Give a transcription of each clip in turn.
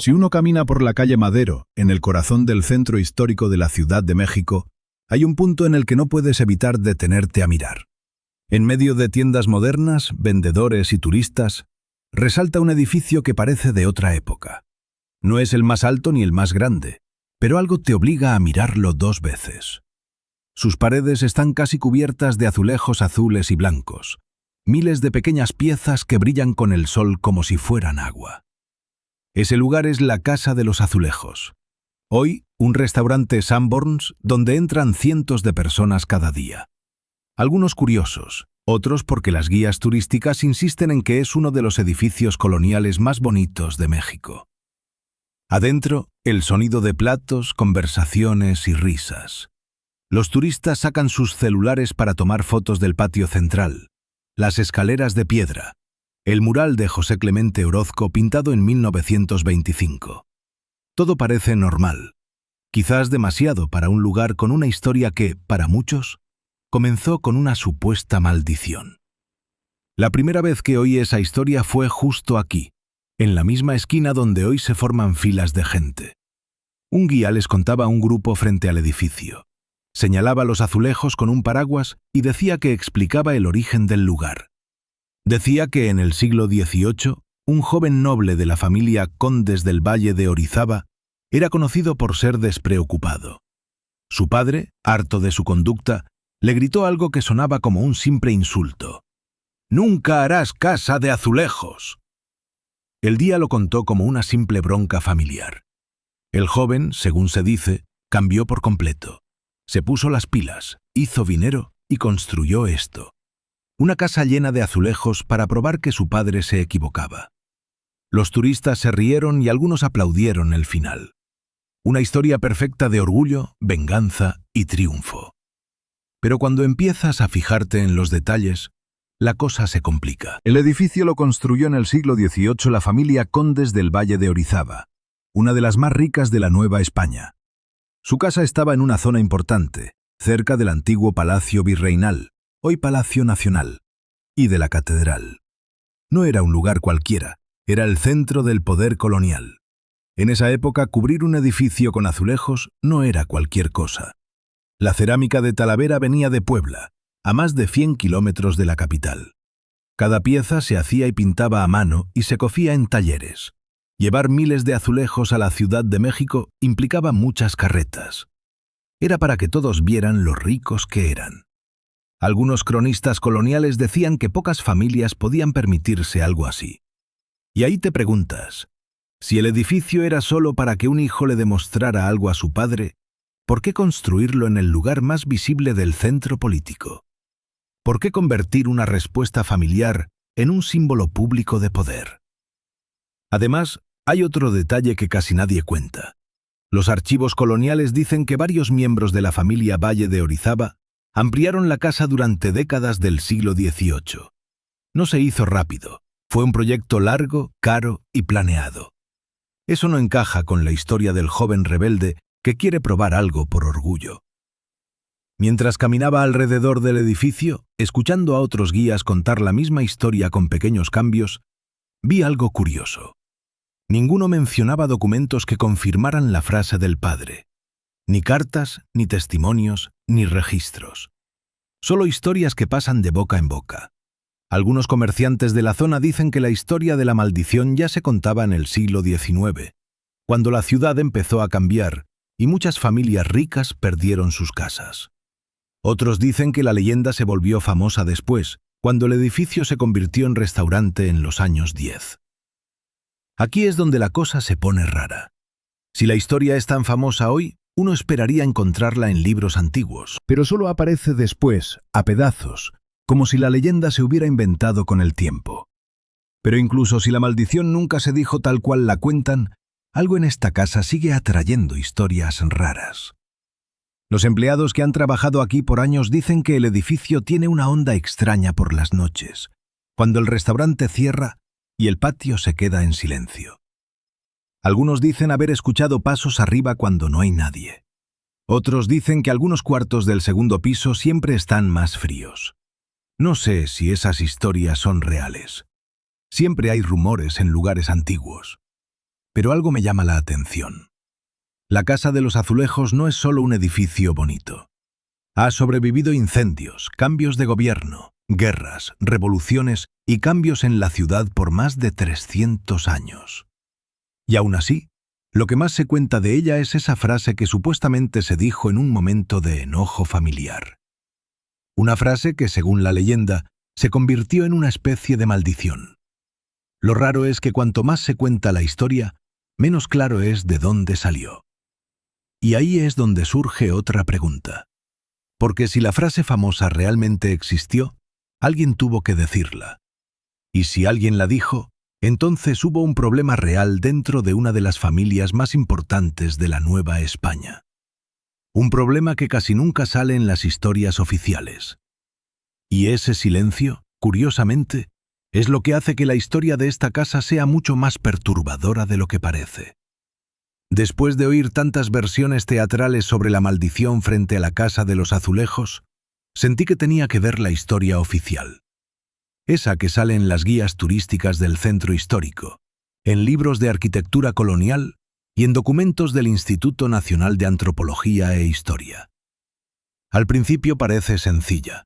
Si uno camina por la calle Madero, en el corazón del centro histórico de la Ciudad de México, hay un punto en el que no puedes evitar detenerte a mirar. En medio de tiendas modernas, vendedores y turistas, resalta un edificio que parece de otra época. No es el más alto ni el más grande, pero algo te obliga a mirarlo dos veces. Sus paredes están casi cubiertas de azulejos azules y blancos, miles de pequeñas piezas que brillan con el sol como si fueran agua. Ese lugar es la Casa de los Azulejos. Hoy, un restaurante Sanborns donde entran cientos de personas cada día. Algunos curiosos, otros porque las guías turísticas insisten en que es uno de los edificios coloniales más bonitos de México. Adentro, el sonido de platos, conversaciones y risas. Los turistas sacan sus celulares para tomar fotos del patio central, las escaleras de piedra, el mural de José Clemente Orozco pintado en 1925. Todo parece normal, quizás demasiado para un lugar con una historia que, para muchos, comenzó con una supuesta maldición. La primera vez que oí esa historia fue justo aquí, en la misma esquina donde hoy se forman filas de gente. Un guía les contaba a un grupo frente al edificio. Señalaba los azulejos con un paraguas y decía que explicaba el origen del lugar. Decía que en el siglo XVIII, un joven noble de la familia Condes del Valle de Orizaba era conocido por ser despreocupado. Su padre, harto de su conducta, le gritó algo que sonaba como un simple insulto. «¡Nunca harás casa de azulejos!». El día lo contó como una simple bronca familiar. El joven, según se dice, cambió por completo. Se puso las pilas, hizo dinero y construyó esto. Una casa llena de azulejos para probar que su padre se equivocaba. Los turistas se rieron y algunos aplaudieron el final. Una historia perfecta de orgullo, venganza y triunfo. Pero cuando empiezas a fijarte en los detalles, la cosa se complica. El edificio lo construyó en el siglo XVIII la familia Condes del Valle de Orizaba, una de las más ricas de la Nueva España. Su casa estaba en una zona importante, cerca del antiguo Palacio Virreinal, hoy Palacio Nacional, y de la Catedral. No era un lugar cualquiera, era el centro del poder colonial. En esa época, cubrir un edificio con azulejos no era cualquier cosa. La cerámica de Talavera venía de Puebla, a más de 100 kilómetros de la capital. Cada pieza se hacía y pintaba a mano y se cocía en talleres. Llevar miles de azulejos a la Ciudad de México implicaba muchas carretas. Era para que todos vieran lo ricos que eran. Algunos cronistas coloniales decían que pocas familias podían permitirse algo así. Y ahí te preguntas, si el edificio era solo para que un hijo le demostrara algo a su padre, ¿por qué construirlo en el lugar más visible del centro político? ¿Por qué convertir una respuesta familiar en un símbolo público de poder? Además, hay otro detalle que casi nadie cuenta. Los archivos coloniales dicen que varios miembros de la familia Valle de Orizaba ampliaron la casa durante décadas del siglo XVIII. No se hizo rápido, fue un proyecto largo, caro y planeado. Eso no encaja con la historia del joven rebelde que quiere probar algo por orgullo. Mientras caminaba alrededor del edificio, escuchando a otros guías contar la misma historia con pequeños cambios, vi algo curioso. Ninguno mencionaba documentos que confirmaran la frase del padre. Ni cartas, ni testimonios, ni registros. Solo historias que pasan de boca en boca. Algunos comerciantes de la zona dicen que la historia de la maldición ya se contaba en el siglo XIX, cuando la ciudad empezó a cambiar y muchas familias ricas perdieron sus casas. Otros dicen que la leyenda se volvió famosa después, cuando el edificio se convirtió en restaurante en los años 10. Aquí es donde la cosa se pone rara. Si la historia es tan famosa hoy, uno esperaría encontrarla en libros antiguos, pero solo aparece después, a pedazos, como si la leyenda se hubiera inventado con el tiempo. Pero incluso si la maldición nunca se dijo tal cual la cuentan, algo en esta casa sigue atrayendo historias raras. Los empleados que han trabajado aquí por años dicen que el edificio tiene una onda extraña por las noches, cuando el restaurante cierra y el patio se queda en silencio. Algunos dicen haber escuchado pasos arriba cuando no hay nadie. Otros dicen que algunos cuartos del segundo piso siempre están más fríos. No sé si esas historias son reales. Siempre hay rumores en lugares antiguos. Pero algo me llama la atención. La Casa de los Azulejos no es solo un edificio bonito. Ha sobrevivido incendios, cambios de gobierno, guerras, revoluciones y cambios en la ciudad por más de 300 años. Y aún así, lo que más se cuenta de ella es esa frase que supuestamente se dijo en un momento de enojo familiar. Una frase que, según la leyenda, se convirtió en una especie de maldición. Lo raro es que cuanto más se cuenta la historia, menos claro es de dónde salió. Y ahí es donde surge otra pregunta. Porque si la frase famosa realmente existió, alguien tuvo que decirla. Y si alguien la dijo, entonces hubo un problema real dentro de una de las familias más importantes de la Nueva España. Un problema que casi nunca sale en las historias oficiales. Y ese silencio, curiosamente, es lo que hace que la historia de esta casa sea mucho más perturbadora de lo que parece. Después de oír tantas versiones teatrales sobre la maldición frente a la Casa de los Azulejos, sentí que tenía que ver la historia oficial. Esa que sale en las guías turísticas del centro histórico, en libros de arquitectura colonial y en documentos del Instituto Nacional de Antropología e Historia. Al principio parece sencilla.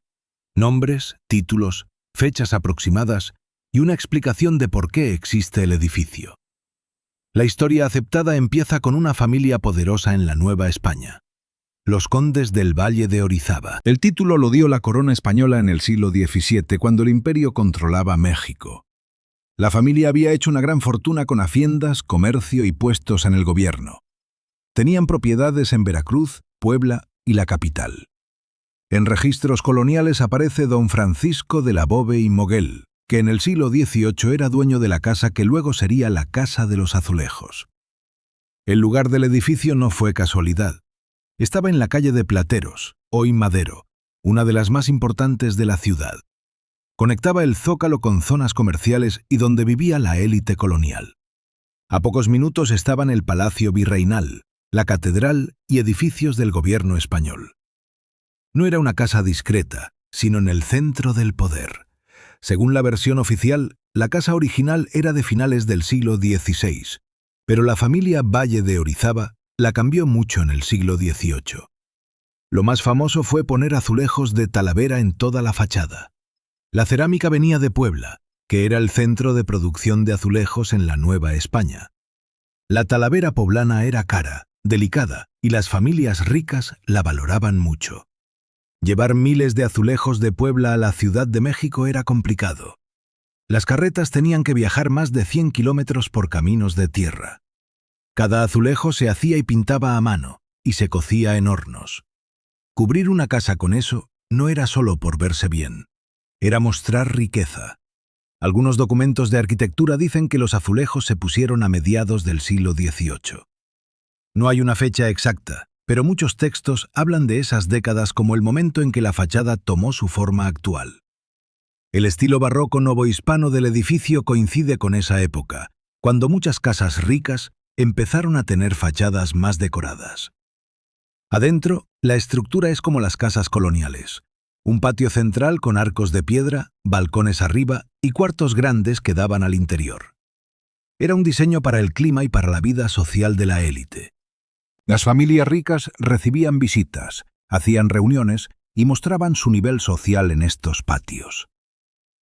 Nombres, títulos, fechas aproximadas y una explicación de por qué existe el edificio. La historia aceptada empieza con una familia poderosa en la Nueva España, los condes del Valle de Orizaba. El título lo dio la corona española en el siglo XVII, cuando el imperio controlaba México. La familia había hecho una gran fortuna con haciendas, comercio y puestos en el gobierno. Tenían propiedades en Veracruz, Puebla y la capital. En registros coloniales aparece don Francisco de la Bove y Moguel, que en el siglo XVIII era dueño de la casa que luego sería la Casa de los Azulejos. El lugar del edificio no fue casualidad. Estaba en la calle de Plateros, hoy Madero, una de las más importantes de la ciudad. Conectaba el Zócalo con zonas comerciales y donde vivía la élite colonial. A pocos minutos estaban el Palacio Virreinal, la Catedral y edificios del gobierno español. No era una casa discreta, sino en el centro del poder. Según la versión oficial, la casa original era de finales del siglo XVI, pero la familia Valle de Orizaba la cambió mucho en el siglo XVIII. Lo más famoso fue poner azulejos de Talavera en toda la fachada. La cerámica venía de Puebla, que era el centro de producción de azulejos en la Nueva España. La talavera poblana era cara, delicada, y las familias ricas la valoraban mucho. Llevar miles de azulejos de Puebla a la Ciudad de México era complicado. Las carretas tenían que viajar más de 100 kilómetros por caminos de tierra. Cada azulejo se hacía y pintaba a mano, y se cocía en hornos. Cubrir una casa con eso no era solo por verse bien, era mostrar riqueza. Algunos documentos de arquitectura dicen que los azulejos se pusieron a mediados del siglo XVIII. No hay una fecha exacta, pero muchos textos hablan de esas décadas como el momento en que la fachada tomó su forma actual. El estilo barroco novohispano del edificio coincide con esa época, cuando muchas casas ricas empezaron a tener fachadas más decoradas. Adentro, la estructura es como las casas coloniales. Un patio central con arcos de piedra, balcones arriba y cuartos grandes que daban al interior. Era un diseño para el clima y para la vida social de la élite. Las familias ricas recibían visitas, hacían reuniones y mostraban su nivel social en estos patios.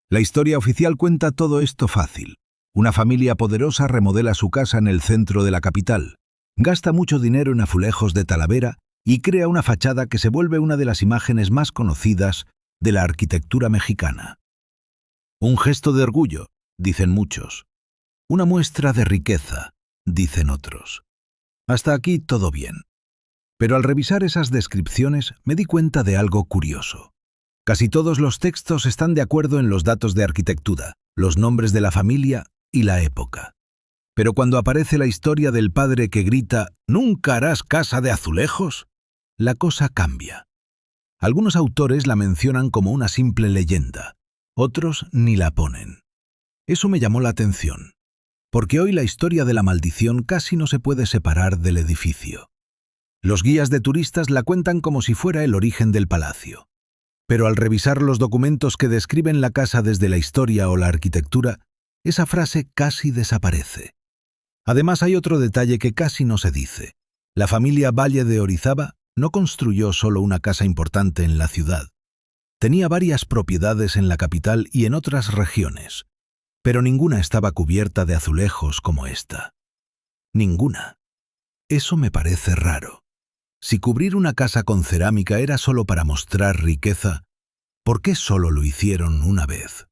La historia oficial cuenta todo esto fácil. Una familia poderosa remodela su casa en el centro de la capital, gasta mucho dinero en azulejos de Talavera y crea una fachada que se vuelve una de las imágenes más conocidas de la arquitectura mexicana. Un gesto de orgullo, dicen muchos. Una muestra de riqueza, dicen otros. Hasta aquí todo bien. Pero al revisar esas descripciones me di cuenta de algo curioso. Casi todos los textos están de acuerdo en los datos de arquitectura, los nombres de la familia y la época. Pero cuando aparece la historia del padre que grita «¿Nunca harás casa de azulejos?», la cosa cambia. Algunos autores la mencionan como una simple leyenda, otros ni la ponen. Eso me llamó la atención, porque hoy la historia de la maldición casi no se puede separar del edificio. Los guías de turistas la cuentan como si fuera el origen del palacio. Pero al revisar los documentos que describen la casa desde la historia o la arquitectura, esa frase casi desaparece. Además, hay otro detalle que casi no se dice. La familia Valle de Orizaba no construyó solo una casa importante en la ciudad. Tenía varias propiedades en la capital y en otras regiones, pero ninguna estaba cubierta de azulejos como esta. Ninguna. Eso me parece raro. Si cubrir una casa con cerámica era solo para mostrar riqueza, ¿por qué solo lo hicieron una vez?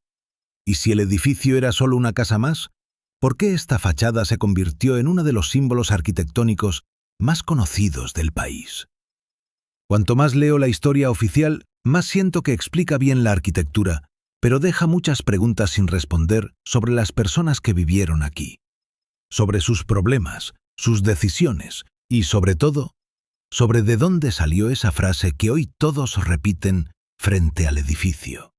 Y si el edificio era solo una casa más, ¿por qué esta fachada se convirtió en uno de los símbolos arquitectónicos más conocidos del país? Cuanto más leo la historia oficial, más siento que explica bien la arquitectura, pero deja muchas preguntas sin responder sobre las personas que vivieron aquí, sobre sus problemas, sus decisiones y, sobre todo, sobre de dónde salió esa frase que hoy todos repiten frente al edificio.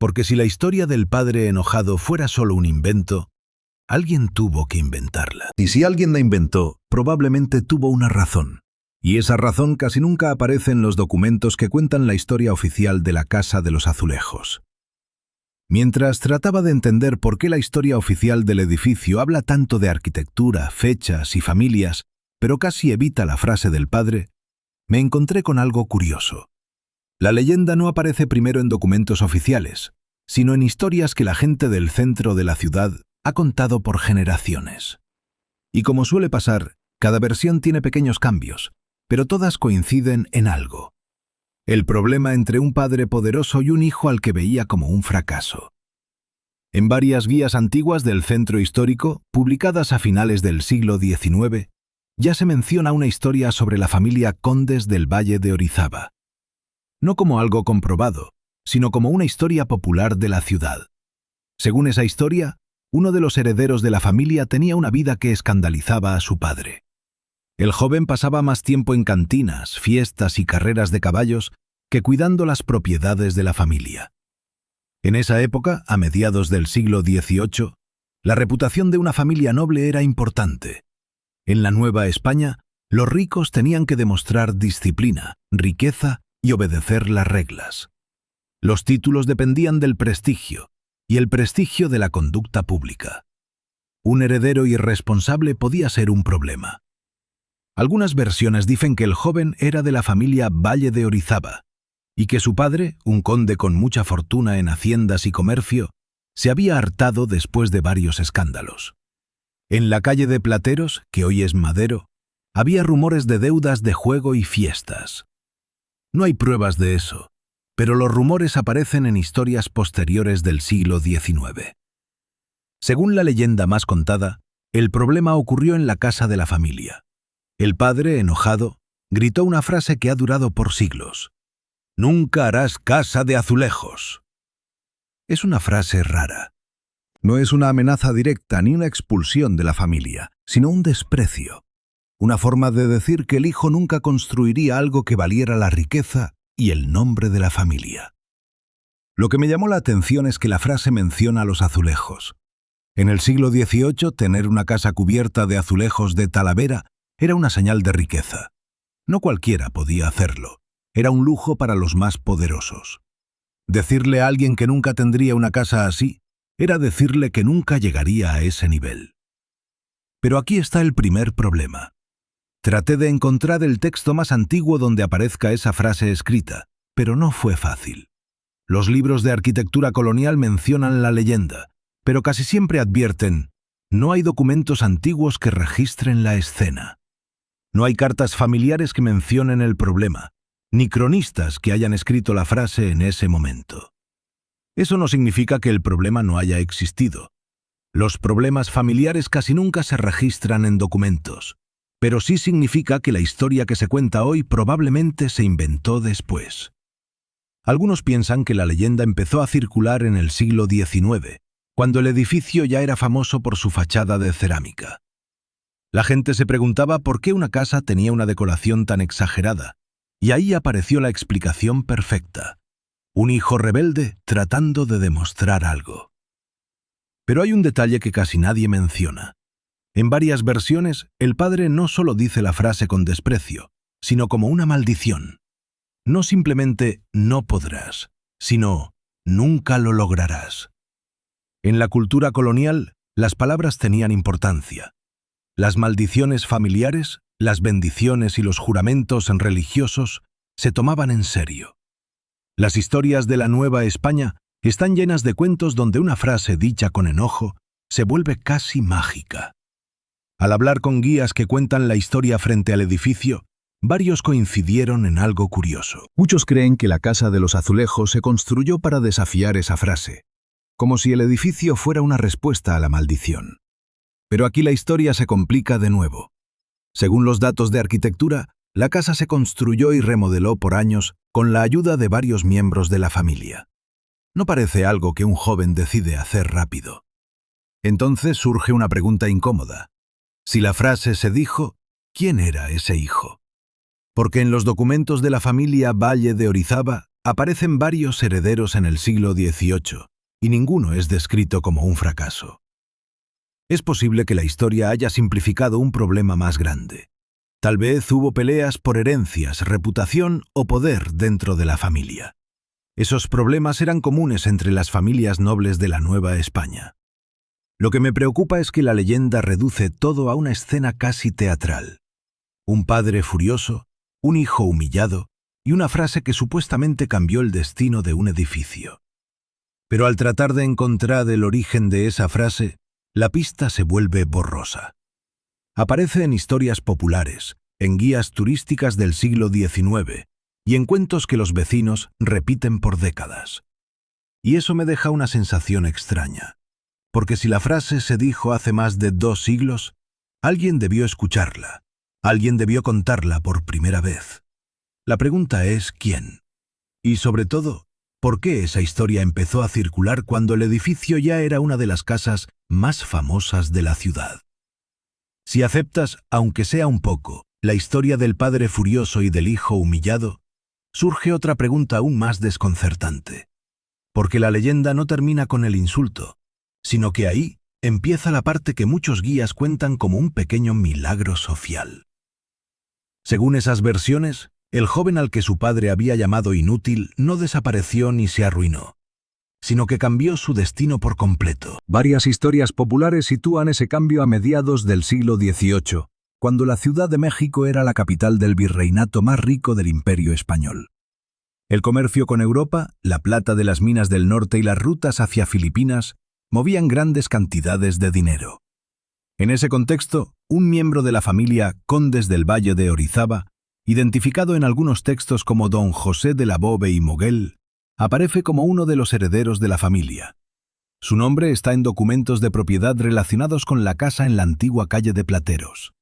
Porque si la historia del padre enojado fuera solo un invento, alguien tuvo que inventarla. Y si alguien la inventó, probablemente tuvo una razón. Y esa razón casi nunca aparece en los documentos que cuentan la historia oficial de la Casa de los Azulejos. Mientras trataba de entender por qué la historia oficial del edificio habla tanto de arquitectura, fechas y familias, pero casi evita la frase del padre, me encontré con algo curioso. La leyenda no aparece primero en documentos oficiales, sino en historias que la gente del centro de la ciudad ha contado por generaciones. Y como suele pasar, cada versión tiene pequeños cambios, pero todas coinciden en algo. El problema entre un padre poderoso y un hijo al que veía como un fracaso. En varias guías antiguas del centro histórico, publicadas a finales del siglo XIX, ya se menciona una historia sobre la familia Condes del Valle de Orizaba. No como algo comprobado, sino como una historia popular de la ciudad. Según esa historia, uno de los herederos de la familia tenía una vida que escandalizaba a su padre. El joven pasaba más tiempo en cantinas, fiestas y carreras de caballos que cuidando las propiedades de la familia. En esa época, a mediados del siglo XVIII, la reputación de una familia noble era importante. En la Nueva España, los ricos tenían que demostrar disciplina, riqueza y obedecer las reglas. Los títulos dependían del prestigio, y el prestigio de la conducta pública. Un heredero irresponsable podía ser un problema. Algunas versiones dicen que el joven era de la familia Valle de Orizaba, y que su padre, un conde con mucha fortuna en haciendas y comercio, se había hartado después de varios escándalos. En la calle de Plateros, que hoy es Madero, había rumores de deudas de juego y fiestas. No hay pruebas de eso, pero los rumores aparecen en historias posteriores del siglo XIX. Según la leyenda más contada, el problema ocurrió en la casa de la familia. El padre, enojado, gritó una frase que ha durado por siglos. «Nunca harás casa de azulejos». Es una frase rara. No es una amenaza directa ni una expulsión de la familia, sino un desprecio. Una forma de decir que el hijo nunca construiría algo que valiera la riqueza y el nombre de la familia. Lo que me llamó la atención es que la frase menciona los azulejos. En el siglo XVIII, tener una casa cubierta de azulejos de Talavera era una señal de riqueza. No cualquiera podía hacerlo. Era un lujo para los más poderosos. Decirle a alguien que nunca tendría una casa así era decirle que nunca llegaría a ese nivel. Pero aquí está el primer problema. Traté de encontrar el texto más antiguo donde aparezca esa frase escrita, pero no fue fácil. Los libros de arquitectura colonial mencionan la leyenda, pero casi siempre advierten: no hay documentos antiguos que registren la escena. No hay cartas familiares que mencionen el problema, ni cronistas que hayan escrito la frase en ese momento. Eso no significa que el problema no haya existido. Los problemas familiares casi nunca se registran en documentos, pero sí significa que la historia que se cuenta hoy probablemente se inventó después. Algunos piensan que la leyenda empezó a circular en el siglo XIX, cuando el edificio ya era famoso por su fachada de cerámica. La gente se preguntaba por qué una casa tenía una decoración tan exagerada, y ahí apareció la explicación perfecta: un hijo rebelde tratando de demostrar algo. Pero hay un detalle que casi nadie menciona. En varias versiones, el padre no solo dice la frase con desprecio, sino como una maldición. No simplemente «no podrás», sino «nunca lo lograrás». En la cultura colonial, las palabras tenían importancia. Las maldiciones familiares, las bendiciones y los juramentos religiosos se tomaban en serio. Las historias de la Nueva España están llenas de cuentos donde una frase dicha con enojo se vuelve casi mágica. Al hablar con guías que cuentan la historia frente al edificio, varios coincidieron en algo curioso. Muchos creen que la Casa de los Azulejos se construyó para desafiar esa frase, como si el edificio fuera una respuesta a la maldición. Pero aquí la historia se complica de nuevo. Según los datos de arquitectura, la casa se construyó y remodeló por años con la ayuda de varios miembros de la familia. No parece algo que un joven decide hacer rápido. Entonces surge una pregunta incómoda. Si la frase se dijo, ¿quién era ese hijo? Porque en los documentos de la familia Valle de Orizaba aparecen varios herederos en el siglo XVIII, y ninguno es descrito como un fracaso. Es posible que la historia haya simplificado un problema más grande. Tal vez hubo peleas por herencias, reputación o poder dentro de la familia. Esos problemas eran comunes entre las familias nobles de la Nueva España. Lo que me preocupa es que la leyenda reduce todo a una escena casi teatral. Un padre furioso, un hijo humillado y una frase que supuestamente cambió el destino de un edificio. Pero al tratar de encontrar el origen de esa frase, la pista se vuelve borrosa. Aparece en historias populares, en guías turísticas del siglo XIX y en cuentos que los vecinos repiten por décadas. Y eso me deja una sensación extraña. Porque si la frase se dijo hace más de 2 siglos, alguien debió escucharla, alguien debió contarla por primera vez. La pregunta es ¿quién? Y sobre todo, ¿por qué esa historia empezó a circular cuando el edificio ya era una de las casas más famosas de la ciudad? Si aceptas, aunque sea un poco, la historia del padre furioso y del hijo humillado, surge otra pregunta aún más desconcertante. Porque la leyenda no termina con el insulto, sino que ahí empieza la parte que muchos guías cuentan como un pequeño milagro social. Según esas versiones, el joven al que su padre había llamado inútil no desapareció ni se arruinó, sino que cambió su destino por completo. Varias historias populares sitúan ese cambio a mediados del siglo XVIII, cuando la Ciudad de México era la capital del virreinato más rico del Imperio Español. El comercio con Europa, la plata de las minas del norte y las rutas hacia Filipinas movían grandes cantidades de dinero. En ese contexto, un miembro de la familia Condes del Valle de Orizaba, identificado en algunos textos como Don José de la Bove y Moguel, aparece como uno de los herederos de la familia. Su nombre está en documentos de propiedad relacionados con la casa en la antigua calle de Plateros.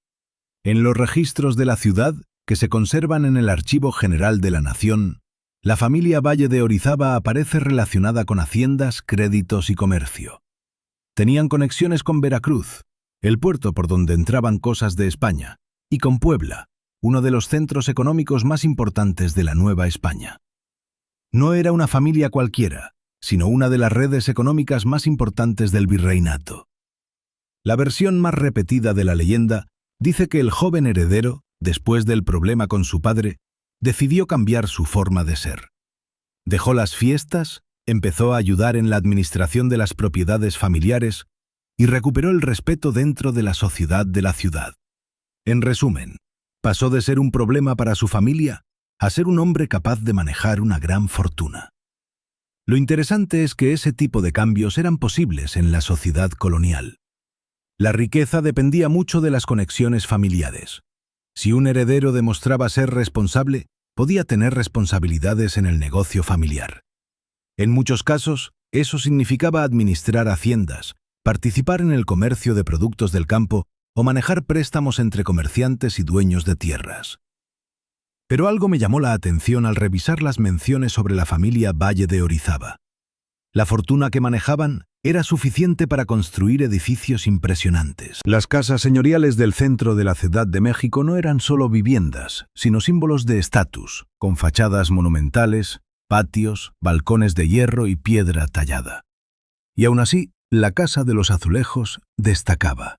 En los registros de la ciudad, que se conservan en el Archivo General de la Nación, la familia Valle de Orizaba aparece relacionada con haciendas, créditos y comercio. Tenían conexiones con Veracruz, el puerto por donde entraban cosas de España, y con Puebla, uno de los centros económicos más importantes de la Nueva España. No era una familia cualquiera, sino una de las redes económicas más importantes del virreinato. La versión más repetida de la leyenda dice que el joven heredero, después del problema con su padre, decidió cambiar su forma de ser. Dejó las fiestas, empezó a ayudar en la administración de las propiedades familiares y recuperó el respeto dentro de la sociedad de la ciudad. En resumen, pasó de ser un problema para su familia a ser un hombre capaz de manejar una gran fortuna. Lo interesante es que ese tipo de cambios eran posibles en la sociedad colonial. La riqueza dependía mucho de las conexiones familiares. Si un heredero demostraba ser responsable, podía tener responsabilidades en el negocio familiar. En muchos casos, eso significaba administrar haciendas, participar en el comercio de productos del campo o manejar préstamos entre comerciantes y dueños de tierras. Pero algo me llamó la atención al revisar las menciones sobre la familia Valle de Orizaba. La fortuna que manejaban era suficiente para construir edificios impresionantes. Las casas señoriales del centro de la Ciudad de México no eran solo viviendas, sino símbolos de estatus, con fachadas monumentales, patios, balcones de hierro y piedra tallada. Y aún así, la Casa de los Azulejos destacaba.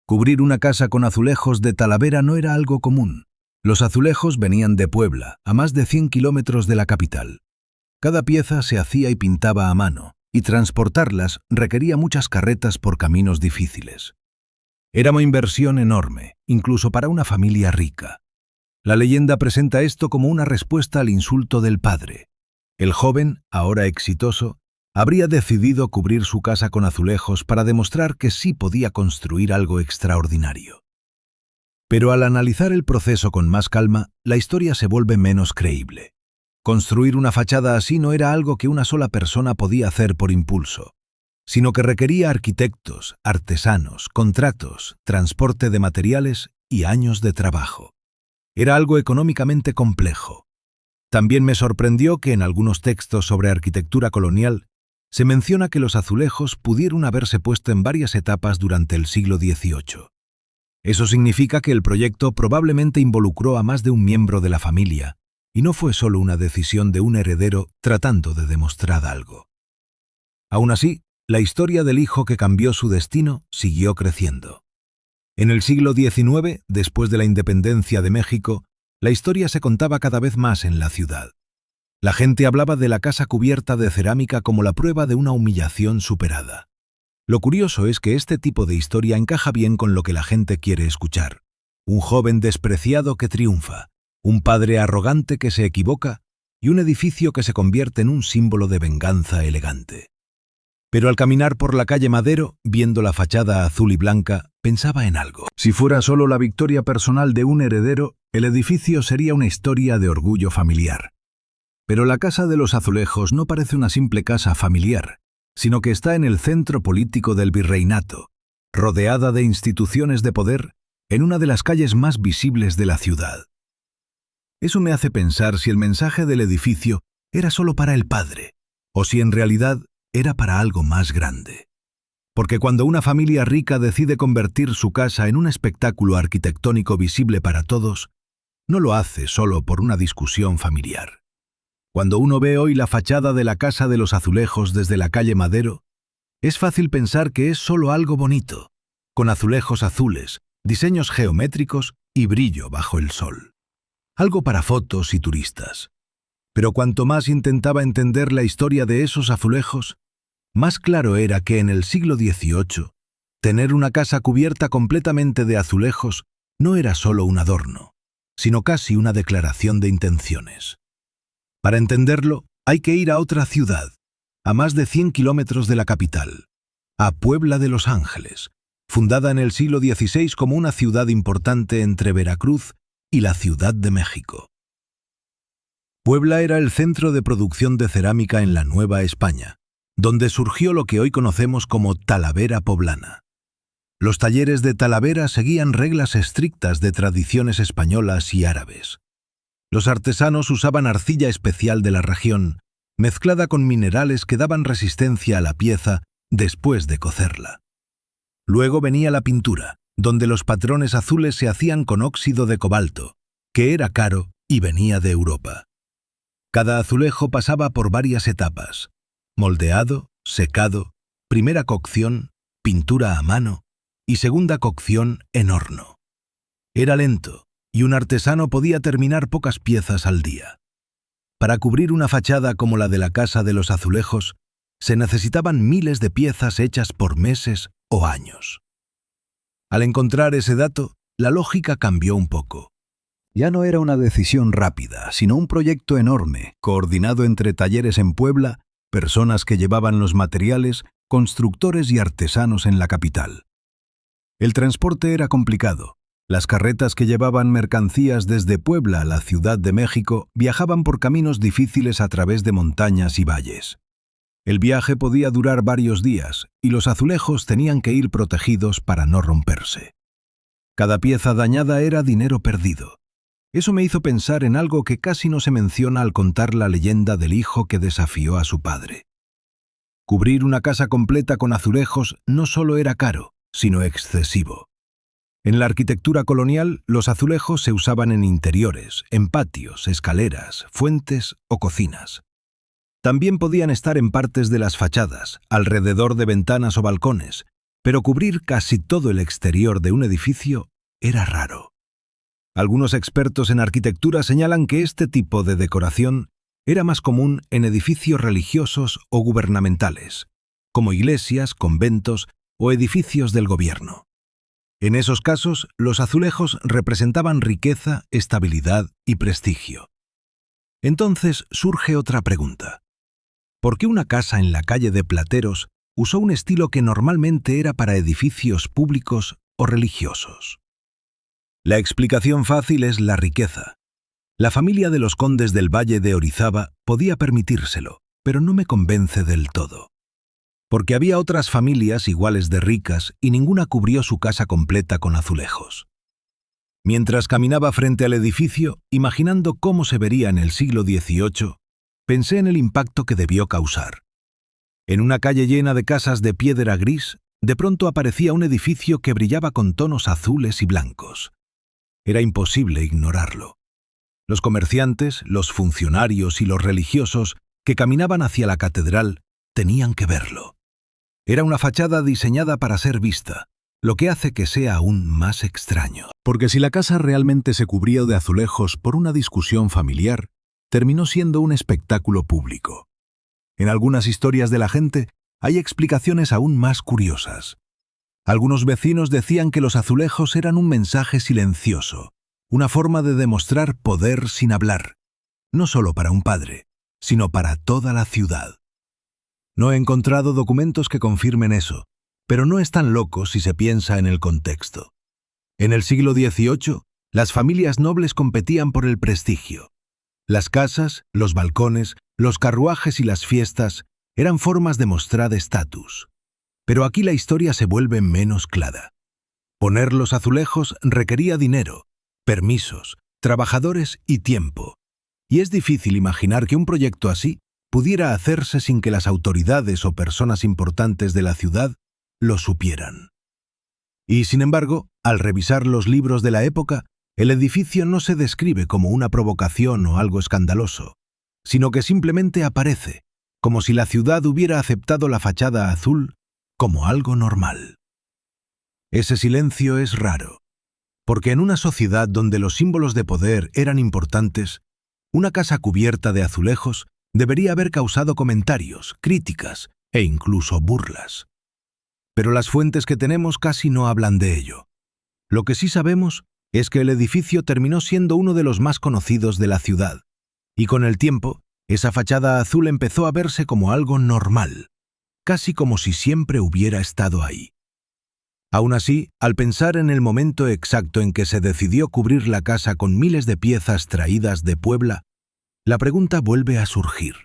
Cubrir una casa con azulejos de Talavera no era algo común. Los azulejos venían de Puebla, a más de 100 kilómetros de la capital. Cada pieza se hacía y pintaba a mano, y transportarlas requería muchas carretas por caminos difíciles. Era una inversión enorme, incluso para una familia rica. La leyenda presenta esto como una respuesta al insulto del padre. El joven, ahora exitoso, habría decidido cubrir su casa con azulejos para demostrar que sí podía construir algo extraordinario. Pero al analizar el proceso con más calma, la historia se vuelve menos creíble. Construir una fachada así no era algo que una sola persona podía hacer por impulso, sino que requería arquitectos, artesanos, contratos, transporte de materiales y años de trabajo. Era algo económicamente complejo. También me sorprendió que en algunos textos sobre arquitectura colonial se menciona que los azulejos pudieron haberse puesto en varias etapas durante el siglo XVIII. Eso significa que el proyecto probablemente involucró a más de un miembro de la familia, y no fue solo una decisión de un heredero tratando de demostrar algo. Aún así, la historia del hijo que cambió su destino siguió creciendo. En el siglo XIX, después de la independencia de México, la historia se contaba cada vez más en la ciudad. La gente hablaba de la casa cubierta de cerámica como la prueba de una humillación superada. Lo curioso es que este tipo de historia encaja bien con lo que la gente quiere escuchar. Un joven despreciado que triunfa, un padre arrogante que se equivoca y un edificio que se convierte en un símbolo de venganza elegante. Pero al caminar por la calle Madero, viendo la fachada azul y blanca, pensaba en algo. Si fuera solo la victoria personal de un heredero, el edificio sería una historia de orgullo familiar. Pero la Casa de los Azulejos no parece una simple casa familiar, sino que está en el centro político del virreinato, rodeada de instituciones de poder, en una de las calles más visibles de la ciudad. Eso me hace pensar si el mensaje del edificio era solo para el padre, o si en realidad era para algo más grande. Porque cuando una familia rica decide convertir su casa en un espectáculo arquitectónico visible para todos, no lo hace solo por una discusión familiar. Cuando uno ve hoy la fachada de la Casa de los Azulejos desde la calle Madero, es fácil pensar que es solo algo bonito, con azulejos azules, diseños geométricos y brillo bajo el sol. Algo para fotos y turistas. Pero cuanto más intentaba entender la historia de esos azulejos, más claro era que en el siglo XVIII, tener una casa cubierta completamente de azulejos no era solo un adorno, sino casi una declaración de intenciones. Para entenderlo, hay que ir a otra ciudad, a más de 100 kilómetros de la capital, a Puebla de Los Ángeles, fundada en el siglo XVI como una ciudad importante entre Veracruz y la Ciudad de México. Puebla era el centro de producción de cerámica en la Nueva España, donde surgió lo que hoy conocemos como Talavera poblana. Los talleres de Talavera seguían reglas estrictas de tradiciones españolas y árabes. Los artesanos usaban arcilla especial de la región, mezclada con minerales que daban resistencia a la pieza después de cocerla. Luego venía la pintura, donde los patrones azules se hacían con óxido de cobalto, que era caro y venía de Europa. Cada azulejo pasaba por varias etapas: moldeado, secado, primera cocción, pintura a mano y segunda cocción en horno. Era lento, y un artesano podía terminar pocas piezas al día. Para cubrir una fachada como la de la Casa de los Azulejos, se necesitaban miles de piezas hechas por meses o años. Al encontrar ese dato, la lógica cambió un poco. Ya no era una decisión rápida, sino un proyecto enorme, coordinado entre talleres en Puebla, personas que llevaban los materiales, constructores y artesanos en la capital. El transporte era complicado. Las carretas que llevaban mercancías desde Puebla a la Ciudad de México viajaban por caminos difíciles a través de montañas y valles. El viaje podía durar varios días y los azulejos tenían que ir protegidos para no romperse. Cada pieza dañada era dinero perdido. Eso me hizo pensar en algo que casi no se menciona al contar la leyenda del hijo que desafió a su padre. Cubrir una casa completa con azulejos no solo era caro, sino excesivo. En la arquitectura colonial, los azulejos se usaban en interiores, en patios, escaleras, fuentes o cocinas. También podían estar en partes de las fachadas, alrededor de ventanas o balcones, pero cubrir casi todo el exterior de un edificio era raro. Algunos expertos en arquitectura señalan que este tipo de decoración era más común en edificios religiosos o gubernamentales, como iglesias, conventos o edificios del gobierno. En esos casos, los azulejos representaban riqueza, estabilidad y prestigio. Entonces surge otra pregunta. ¿Por qué una casa en la calle de Plateros usó un estilo que normalmente era para edificios públicos o religiosos? La explicación fácil es la riqueza. La familia de los condes del Valle de Orizaba podía permitírselo, pero no me convence del todo. Porque había otras familias iguales de ricas y ninguna cubrió su casa completa con azulejos. Mientras caminaba frente al edificio, imaginando cómo se vería en el siglo XVIII, pensé en el impacto que debió causar. En una calle llena de casas de piedra gris, de pronto aparecía un edificio que brillaba con tonos azules y blancos. Era imposible ignorarlo. Los comerciantes, los funcionarios y los religiosos que caminaban hacia la catedral tenían que verlo. Era una fachada diseñada para ser vista, lo que hace que sea aún más extraño. Porque si la casa realmente se cubría de azulejos por una discusión familiar, terminó siendo un espectáculo público. En algunas historias de la gente hay explicaciones aún más curiosas. Algunos vecinos decían que los azulejos eran un mensaje silencioso, una forma de demostrar poder sin hablar, no solo para un padre, sino para toda la ciudad. No he encontrado documentos que confirmen eso, pero no es tan loco si se piensa en el contexto. En el siglo XVIII, las familias nobles competían por el prestigio. Las casas, los balcones, los carruajes y las fiestas eran formas de mostrar estatus. Pero aquí la historia se vuelve menos clara. Poner los azulejos requería dinero, permisos, trabajadores y tiempo. Y es difícil imaginar que un proyecto así pudiera hacerse sin que las autoridades o personas importantes de la ciudad lo supieran. Y sin embargo, al revisar los libros de la época, el edificio no se describe como una provocación o algo escandaloso, sino que simplemente aparece, como si la ciudad hubiera aceptado la fachada azul como algo normal. Ese silencio es raro, porque en una sociedad donde los símbolos de poder eran importantes, una casa cubierta de azulejos debería haber causado comentarios, críticas e incluso burlas. Pero las fuentes que tenemos casi no hablan de ello. Lo que sí sabemos es que el edificio terminó siendo uno de los más conocidos de la ciudad, y con el tiempo, esa fachada azul empezó a verse como algo normal, casi como si siempre hubiera estado ahí. Aún así, al pensar en el momento exacto en que se decidió cubrir la casa con miles de piezas traídas de Puebla, la pregunta vuelve a surgir.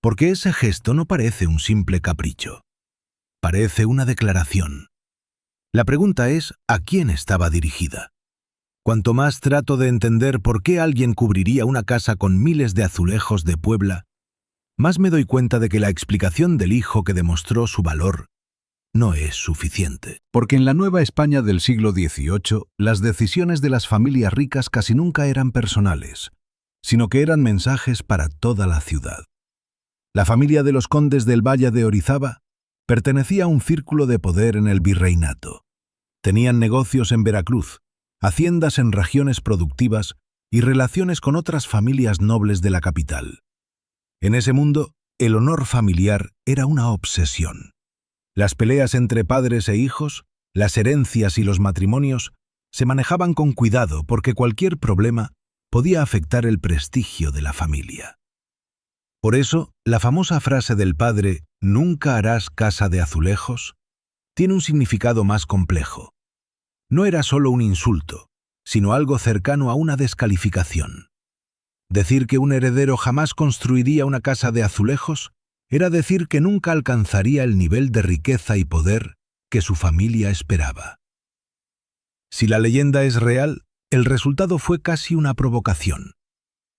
Porque ese gesto no parece un simple capricho. Parece una declaración. La pregunta es, ¿a quién estaba dirigida? Cuanto más trato de entender por qué alguien cubriría una casa con miles de azulejos de Puebla, más me doy cuenta de que la explicación del hijo que demostró su valor no es suficiente. Porque en la Nueva España del siglo XVIII, las decisiones de las familias ricas casi nunca eran personales, sino que eran mensajes para toda la ciudad. La familia de los condes del Valle de Orizaba pertenecía a un círculo de poder en el virreinato. Tenían negocios en Veracruz, haciendas en regiones productivas y relaciones con otras familias nobles de la capital. En ese mundo, el honor familiar era una obsesión. Las peleas entre padres e hijos, las herencias y los matrimonios se manejaban con cuidado porque cualquier problema podía afectar el prestigio de la familia. Por eso, la famosa frase del padre «Nunca harás casa de azulejos» tiene un significado más complejo. No era solo un insulto, sino algo cercano a una descalificación. Decir que un heredero jamás construiría una casa de azulejos era decir que nunca alcanzaría el nivel de riqueza y poder que su familia esperaba. Si la leyenda es real, el resultado fue casi una provocación,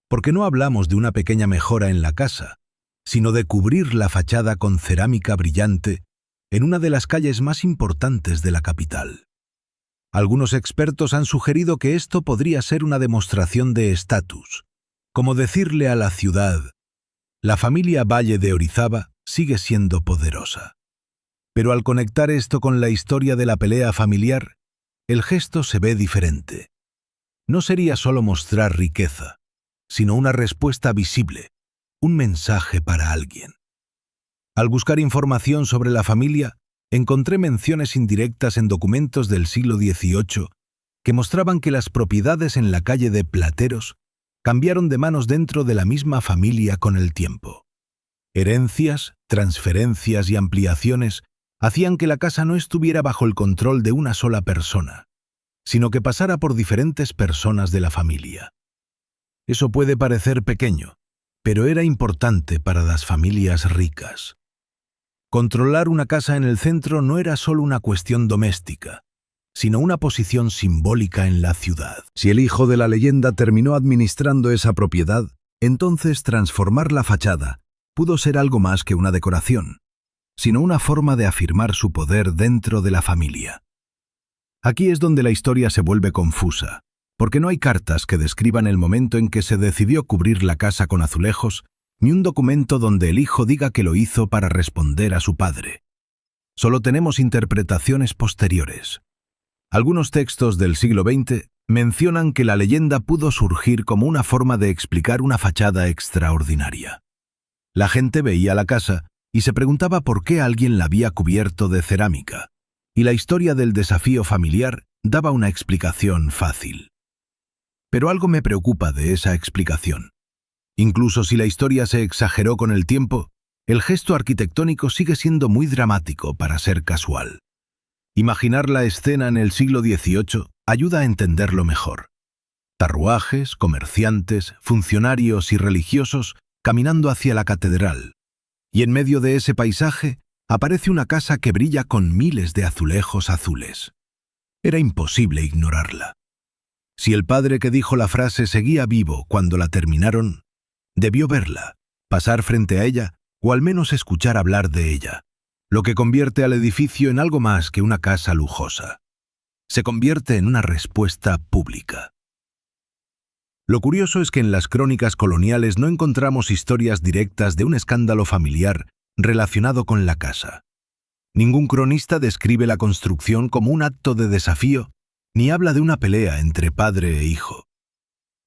porque no hablamos de una pequeña mejora en la casa, sino de cubrir la fachada con cerámica brillante en una de las calles más importantes de la capital. Algunos expertos han sugerido que esto podría ser una demostración de estatus, como decirle a la ciudad: la familia Valle de Orizaba sigue siendo poderosa. Pero al conectar esto con la historia de la pelea familiar, el gesto se ve diferente. No sería solo mostrar riqueza, sino una respuesta visible, un mensaje para alguien. Al buscar información sobre la familia, encontré menciones indirectas en documentos del siglo XVIII que mostraban que las propiedades en la calle de Plateros cambiaron de manos dentro de la misma familia con el tiempo. Herencias, transferencias y ampliaciones hacían que la casa no estuviera bajo el control de una sola persona, sino que pasara por diferentes personas de la familia. Eso puede parecer pequeño, pero era importante para las familias ricas. Controlar una casa en el centro no era solo una cuestión doméstica, sino una posición simbólica en la ciudad. Si el hijo de la leyenda terminó administrando esa propiedad, entonces transformar la fachada pudo ser algo más que una decoración, sino una forma de afirmar su poder dentro de la familia. Aquí es donde la historia se vuelve confusa, porque no hay cartas que describan el momento en que se decidió cubrir la casa con azulejos, ni un documento donde el hijo diga que lo hizo para responder a su padre. Solo tenemos interpretaciones posteriores. Algunos textos del siglo XX mencionan que la leyenda pudo surgir como una forma de explicar una fachada extraordinaria. La gente veía la casa y se preguntaba por qué alguien la había cubierto de cerámica, y la historia del desafío familiar daba una explicación fácil. Pero algo me preocupa de esa explicación. Incluso si la historia se exageró con el tiempo, el gesto arquitectónico sigue siendo muy dramático para ser casual. Imaginar la escena en el siglo XVIII ayuda a entenderlo mejor. Carruajes, comerciantes, funcionarios y religiosos caminando hacia la catedral, y en medio de ese paisaje aparece una casa que brilla con miles de azulejos azules. Era imposible ignorarla. Si el padre que dijo la frase seguía vivo cuando la terminaron, debió verla, pasar frente a ella o al menos escuchar hablar de ella, lo que convierte al edificio en algo más que una casa lujosa. Se convierte en una respuesta pública. Lo curioso es que en las crónicas coloniales no encontramos historias directas de un escándalo familiar relacionado con la casa. Ningún cronista describe la construcción como un acto de desafío, ni habla de una pelea entre padre e hijo.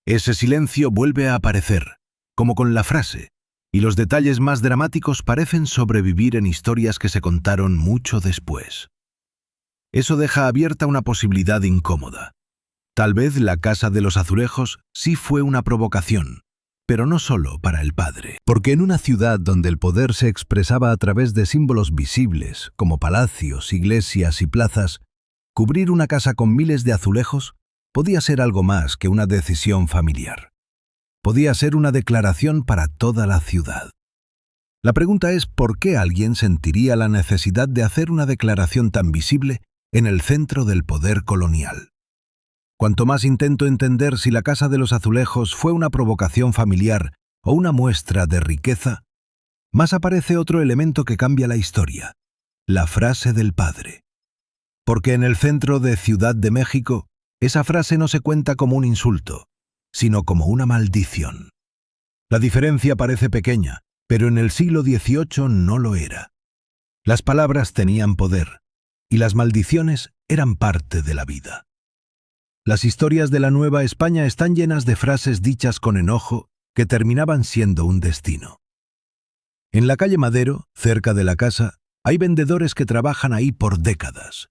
Ese silencio vuelve a aparecer, como con la frase, y los detalles más dramáticos parecen sobrevivir en historias que se contaron mucho después. Eso deja abierta una posibilidad incómoda. Tal vez la casa de los azulejos sí fue una provocación, pero no solo para el padre. Porque en una ciudad donde el poder se expresaba a través de símbolos visibles, como palacios, iglesias y plazas, cubrir una casa con miles de azulejos podía ser algo más que una decisión familiar. Podía ser una declaración para toda la ciudad. La pregunta es ¿por qué alguien sentiría la necesidad de hacer una declaración tan visible en el centro del poder colonial? Cuanto más intento entender si la casa de los azulejos fue una provocación familiar o una muestra de riqueza, más aparece otro elemento que cambia la historia, la frase del padre. Porque en el centro de Ciudad de México, esa frase no se cuenta como un insulto, sino como una maldición. La diferencia parece pequeña, pero en el siglo XVIII no lo era. Las palabras tenían poder, y las maldiciones eran parte de la vida. Las historias de la Nueva España están llenas de frases dichas con enojo que terminaban siendo un destino. En la calle Madero, cerca de la casa, hay vendedores que trabajan ahí por décadas.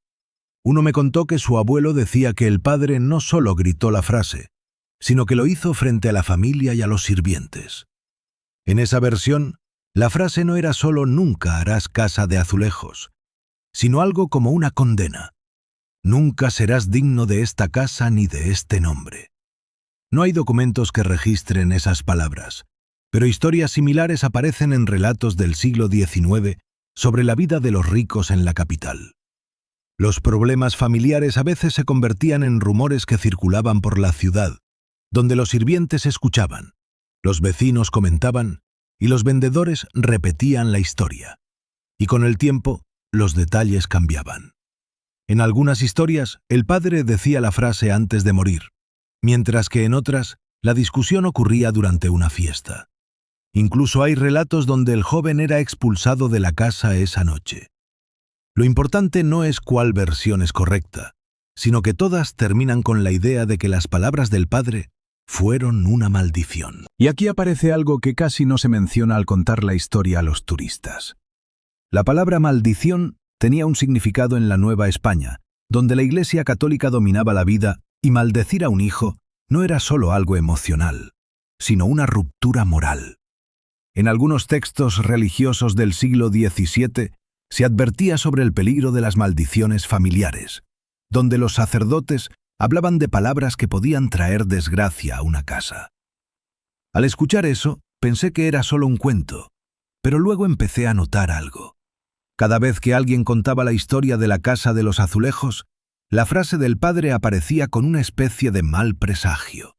Uno me contó que su abuelo decía que el padre no solo gritó la frase, sino que lo hizo frente a la familia y a los sirvientes. En esa versión, la frase no era solo «nunca harás casa de azulejos», sino algo como una condena. Nunca serás digno de esta casa ni de este nombre. No hay documentos que registren esas palabras, pero historias similares aparecen en relatos del siglo XIX sobre la vida de los ricos en la capital. Los problemas familiares a veces se convertían en rumores que circulaban por la ciudad, donde los sirvientes escuchaban, los vecinos comentaban y los vendedores repetían la historia. Y con el tiempo, los detalles cambiaban. En algunas historias, el padre decía la frase antes de morir, mientras que en otras, la discusión ocurría durante una fiesta. Incluso hay relatos donde el joven era expulsado de la casa esa noche. Lo importante no es cuál versión es correcta, sino que todas terminan con la idea de que las palabras del padre fueron una maldición. Y aquí aparece algo que casi no se menciona al contar la historia a los turistas. La palabra maldición tenía un significado en la Nueva España, donde la Iglesia católica dominaba la vida y maldecir a un hijo no era solo algo emocional, sino una ruptura moral. En algunos textos religiosos del siglo XVII se advertía sobre el peligro de las maldiciones familiares, donde los sacerdotes hablaban de palabras que podían traer desgracia a una casa. Al escuchar eso, pensé que era solo un cuento, pero luego empecé a notar algo. Cada vez que alguien contaba la historia de la Casa de los Azulejos, la frase del padre aparecía con una especie de mal presagio.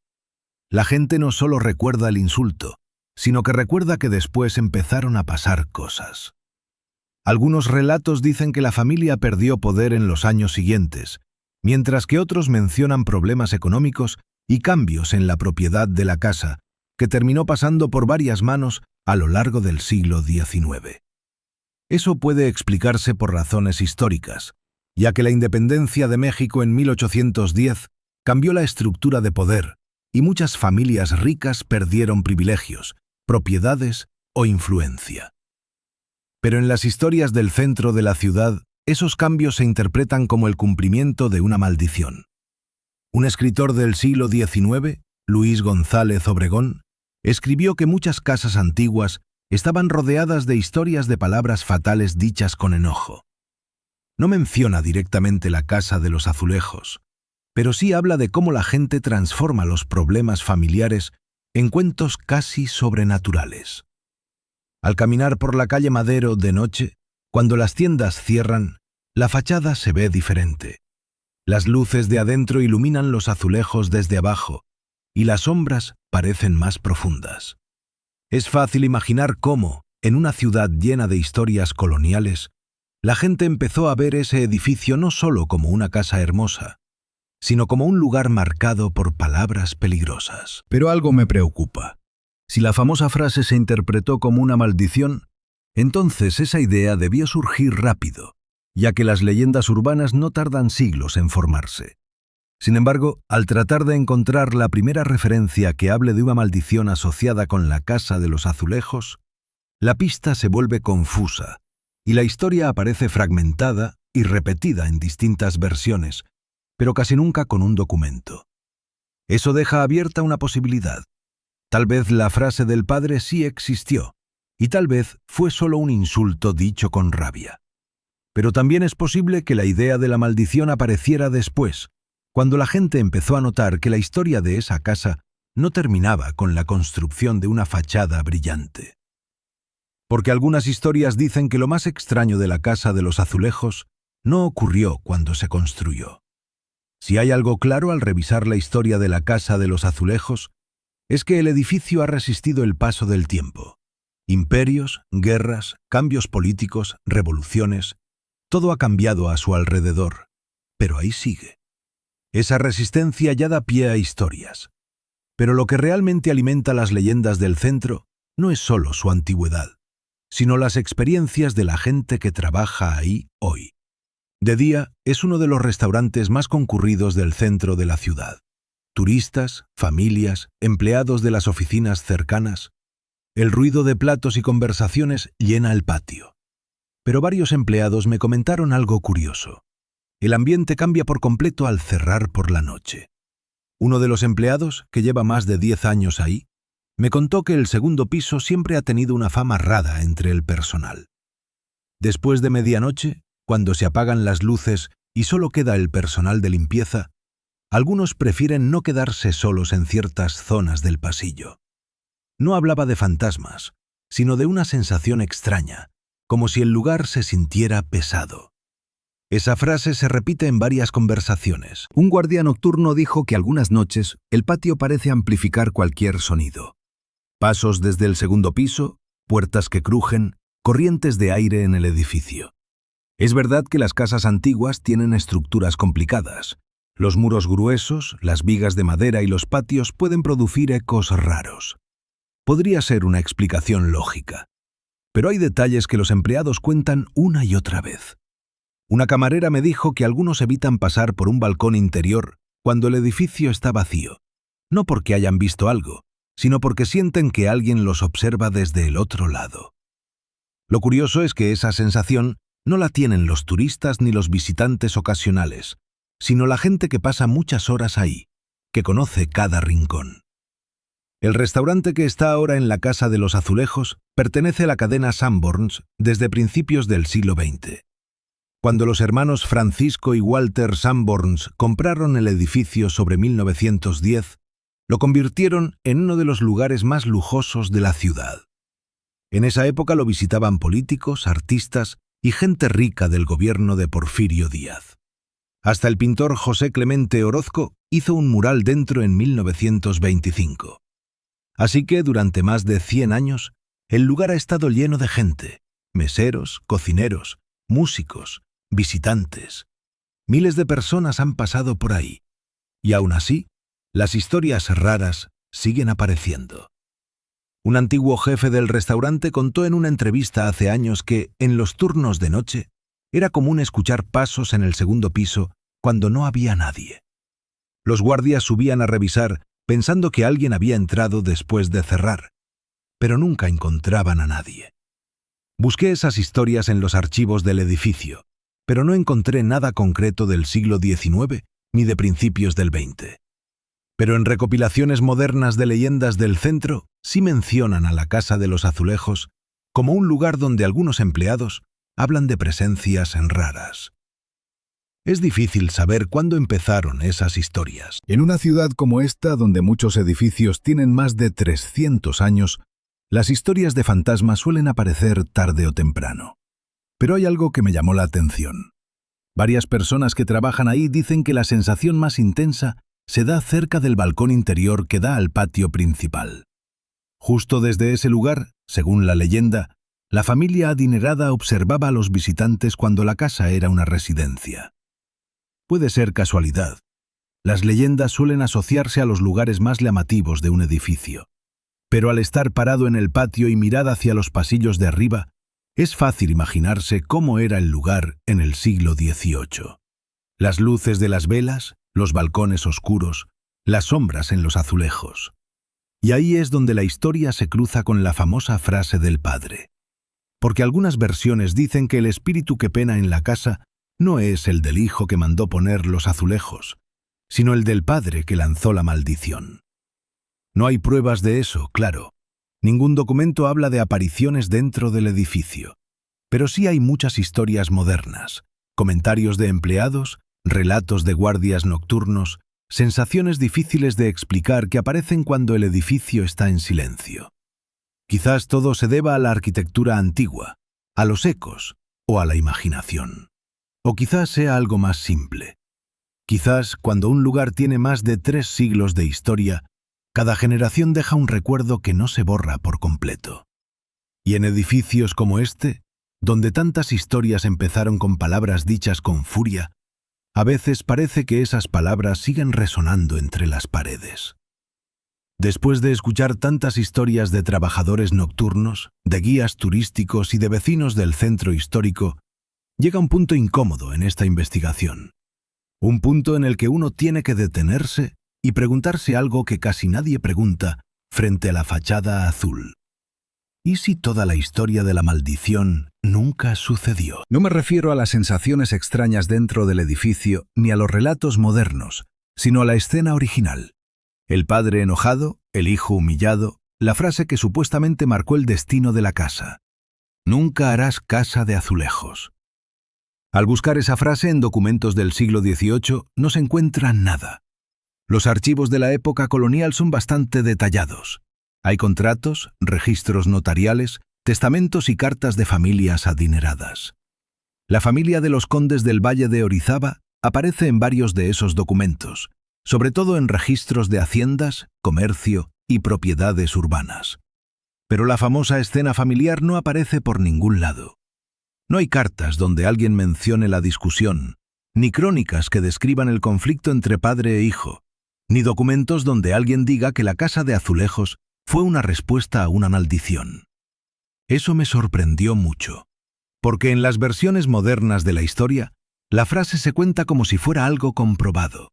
La gente no solo recuerda el insulto, sino que recuerda que después empezaron a pasar cosas. Algunos relatos dicen que la familia perdió poder en los años siguientes, mientras que otros mencionan problemas económicos y cambios en la propiedad de la casa, que terminó pasando por varias manos a lo largo del siglo XIX. Eso puede explicarse por razones históricas, ya que la independencia de México en 1810 cambió la estructura de poder y muchas familias ricas perdieron privilegios, propiedades o influencia. Pero en las historias del centro de la ciudad, esos cambios se interpretan como el cumplimiento de una maldición. Un escritor del siglo XIX, Luis González Obregón, escribió que muchas casas antiguas estaban rodeadas de historias de palabras fatales dichas con enojo. No menciona directamente la Casa de los Azulejos, pero sí habla de cómo la gente transforma los problemas familiares en cuentos casi sobrenaturales. Al caminar por la calle Madero de noche, cuando las tiendas cierran, la fachada se ve diferente. Las luces de adentro iluminan los azulejos desde abajo, y las sombras parecen más profundas. Es fácil imaginar cómo, en una ciudad llena de historias coloniales, la gente empezó a ver ese edificio no solo como una casa hermosa, sino como un lugar marcado por palabras peligrosas. Pero algo me preocupa. Si la famosa frase se interpretó como una maldición, entonces esa idea debió surgir rápido, ya que las leyendas urbanas no tardan siglos en formarse. Sin embargo, al tratar de encontrar la primera referencia que hable de una maldición asociada con la Casa de los Azulejos, la pista se vuelve confusa y la historia aparece fragmentada y repetida en distintas versiones, pero casi nunca con un documento. Eso deja abierta una posibilidad. Tal vez la frase del padre sí existió, y tal vez fue solo un insulto dicho con rabia. Pero también es posible que la idea de la maldición apareciera después, cuando la gente empezó a notar que la historia de esa casa no terminaba con la construcción de una fachada brillante. Porque algunas historias dicen que lo más extraño de la Casa de los Azulejos no ocurrió cuando se construyó. Si hay algo claro al revisar la historia de la Casa de los Azulejos, es que el edificio ha resistido el paso del tiempo. Imperios, guerras, cambios políticos, revoluciones, todo ha cambiado a su alrededor, pero ahí sigue. Esa resistencia ya da pie a historias. Pero lo que realmente alimenta las leyendas del centro no es solo su antigüedad, sino las experiencias de la gente que trabaja ahí hoy. De día es uno de los restaurantes más concurridos del centro de la ciudad. Turistas, familias, empleados de las oficinas cercanas. El ruido de platos y conversaciones llena el patio. Pero varios empleados me comentaron algo curioso. El ambiente cambia por completo al cerrar por la noche. Uno de los empleados, que lleva más de 10 años ahí, me contó que el segundo piso siempre ha tenido una fama rara entre el personal. Después de medianoche, cuando se apagan las luces y solo queda el personal de limpieza, algunos prefieren no quedarse solos en ciertas zonas del pasillo. No hablaba de fantasmas, sino de una sensación extraña, como si el lugar se sintiera pesado. Esa frase se repite en varias conversaciones. Un guardia nocturno dijo que algunas noches el patio parece amplificar cualquier sonido. Pasos desde el segundo piso, puertas que crujen, corrientes de aire en el edificio. Es verdad que las casas antiguas tienen estructuras complicadas. Los muros gruesos, las vigas de madera y los patios pueden producir ecos raros. Podría ser una explicación lógica. Pero hay detalles que los empleados cuentan una y otra vez. Una camarera me dijo que algunos evitan pasar por un balcón interior cuando el edificio está vacío, no porque hayan visto algo, sino porque sienten que alguien los observa desde el otro lado. Lo curioso es que esa sensación no la tienen los turistas ni los visitantes ocasionales, sino la gente que pasa muchas horas ahí, que conoce cada rincón. El restaurante que está ahora en la Casa de los Azulejos pertenece a la cadena Sanborns desde principios del siglo XX. Cuando los hermanos Francisco y Walter Sanborns compraron el edificio sobre 1910, lo convirtieron en uno de los lugares más lujosos de la ciudad. En esa época lo visitaban políticos, artistas y gente rica del gobierno de Porfirio Díaz. Hasta el pintor José Clemente Orozco hizo un mural dentro en 1925. Así que durante más de 100 años, el lugar ha estado lleno de gente, meseros, cocineros, músicos, visitantes. Miles de personas han pasado por ahí, y aún así, las historias raras siguen apareciendo. Un antiguo jefe del restaurante contó en una entrevista hace años que, en los turnos de noche, era común escuchar pasos en el segundo piso cuando no había nadie. Los guardias subían a revisar pensando que alguien había entrado después de cerrar, pero nunca encontraban a nadie. Busqué esas historias en los archivos del edificio, pero no encontré nada concreto del siglo XIX ni de principios del XX. Pero en recopilaciones modernas de leyendas del centro sí mencionan a la Casa de los Azulejos como un lugar donde algunos empleados hablan de presencias raras. Es difícil saber cuándo empezaron esas historias. En una ciudad como esta, donde muchos edificios tienen más de 300 años, las historias de fantasmas suelen aparecer tarde o temprano. Pero hay algo que me llamó la atención. Varias personas que trabajan ahí dicen que la sensación más intensa se da cerca del balcón interior que da al patio principal. Justo desde ese lugar, según la leyenda, la familia adinerada observaba a los visitantes cuando la casa era una residencia. Puede ser casualidad. Las leyendas suelen asociarse a los lugares más llamativos de un edificio. Pero al estar parado en el patio y mirar hacia los pasillos de arriba, es fácil imaginarse cómo era el lugar en el siglo XVIII. Las luces de las velas, los balcones oscuros, las sombras en los azulejos. Y ahí es donde la historia se cruza con la famosa frase del padre. Porque algunas versiones dicen que el espíritu que pena en la casa no es el del hijo que mandó poner los azulejos, sino el del padre que lanzó la maldición. No hay pruebas de eso, claro. Ningún documento habla de apariciones dentro del edificio. Pero sí hay muchas historias modernas, comentarios de empleados, relatos de guardias nocturnos, sensaciones difíciles de explicar que aparecen cuando el edificio está en silencio. Quizás todo se deba a la arquitectura antigua, a los ecos o a la imaginación. O quizás sea algo más simple. Quizás, cuando un lugar tiene más de 3 siglos de historia, cada generación deja un recuerdo que no se borra por completo. Y en edificios como este, donde tantas historias empezaron con palabras dichas con furia, a veces parece que esas palabras siguen resonando entre las paredes. Después de escuchar tantas historias de trabajadores nocturnos, de guías turísticos y de vecinos del centro histórico, llega un punto incómodo en esta investigación. Un punto en el que uno tiene que detenerse y preguntarse algo que casi nadie pregunta frente a la fachada azul. ¿Y si toda la historia de la maldición nunca sucedió? No me refiero a las sensaciones extrañas dentro del edificio ni a los relatos modernos, sino a la escena original. El padre enojado, el hijo humillado, la frase que supuestamente marcó el destino de la casa. Nunca harás casa de azulejos. Al buscar esa frase en documentos del siglo XVIII no se encuentra nada. Los archivos de la época colonial son bastante detallados. Hay contratos, registros notariales, testamentos y cartas de familias adineradas. La familia de los condes del Valle de Orizaba aparece en varios de esos documentos, sobre todo en registros de haciendas, comercio y propiedades urbanas. Pero la famosa escena familiar no aparece por ningún lado. No hay cartas donde alguien mencione la discusión, ni crónicas que describan el conflicto entre padre e hijo, ni documentos donde alguien diga que la casa de azulejos fue una respuesta a una maldición. Eso me sorprendió mucho, porque en las versiones modernas de la historia, la frase se cuenta como si fuera algo comprobado.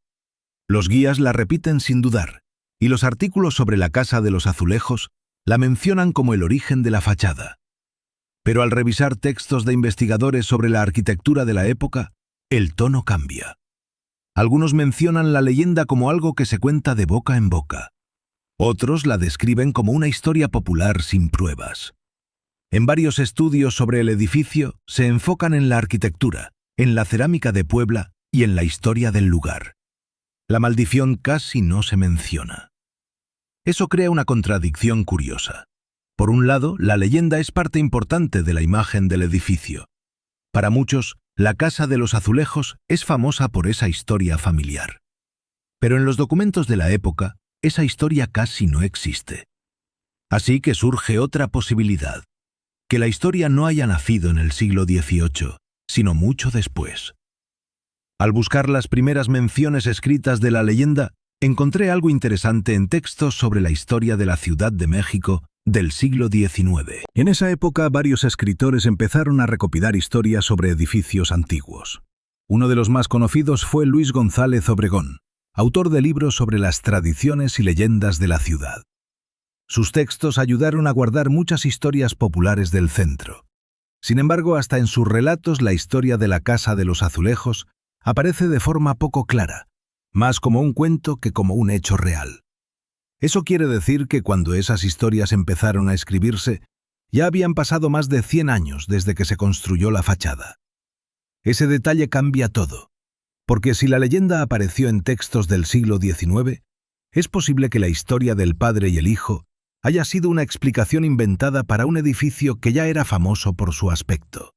Los guías la repiten sin dudar, y los artículos sobre la casa de los azulejos la mencionan como el origen de la fachada. Pero al revisar textos de investigadores sobre la arquitectura de la época, el tono cambia. Algunos mencionan la leyenda como algo que se cuenta de boca en boca. Otros la describen como una historia popular sin pruebas. En varios estudios sobre el edificio se enfocan en la arquitectura, en la cerámica de Puebla y en la historia del lugar. La maldición casi no se menciona. Eso crea una contradicción curiosa. Por un lado, la leyenda es parte importante de la imagen del edificio. Para muchos, la Casa de los Azulejos es famosa por esa historia familiar. Pero en los documentos de la época, esa historia casi no existe. Así que surge otra posibilidad, que la historia no haya nacido en el siglo XVIII, sino mucho después. Al buscar las primeras menciones escritas de la leyenda, encontré algo interesante en textos sobre la historia de la Ciudad de México del siglo XIX. En esa época, varios escritores empezaron a recopilar historias sobre edificios antiguos. Uno de los más conocidos fue Luis González Obregón, autor de libros sobre las tradiciones y leyendas de la ciudad. Sus textos ayudaron a guardar muchas historias populares del centro. Sin embargo, hasta en sus relatos la historia de la Casa de los Azulejos aparece de forma poco clara, más como un cuento que como un hecho real. Eso quiere decir que cuando esas historias empezaron a escribirse, ya habían pasado más de 100 años desde que se construyó la fachada. Ese detalle cambia todo, porque si la leyenda apareció en textos del siglo XIX, es posible que la historia del padre y el hijo haya sido una explicación inventada para un edificio que ya era famoso por su aspecto.